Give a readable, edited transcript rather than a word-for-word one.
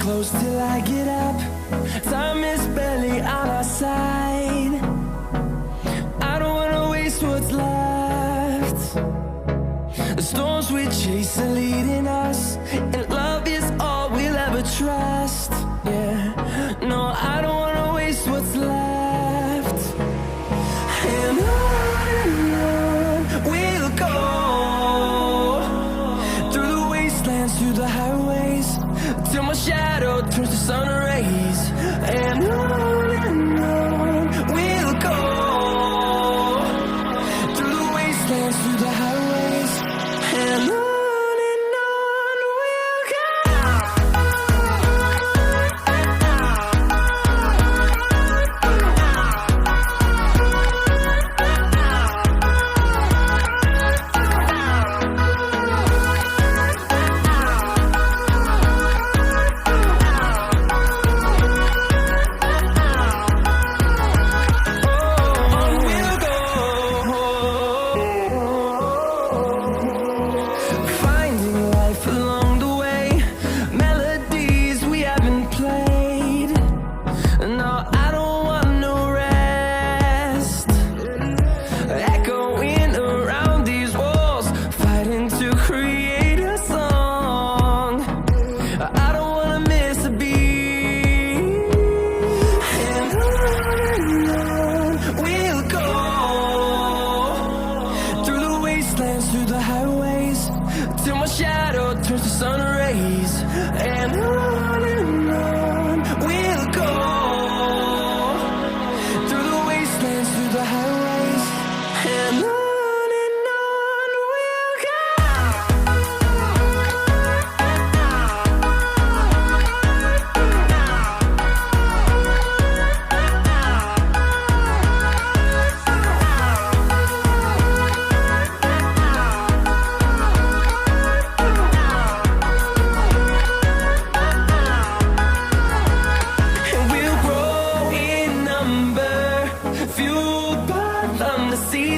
close till I get up. Time is barely on our side. I don't wanna waste what's left. The storms we chase are leading us, and love is all we'll ever trust. Yeah, no, I don't wanna waste what's left. And on we'll go, through the wastelands, through the highways, till my shadow turns to sun rays. And on we'll go, through the wastelands, through the highways, and on we'll go. Through the highways, till my shadow turns to sun rays. And on we'll go, through the wastelands, through the highways, and on we'll go. Fueled by them to see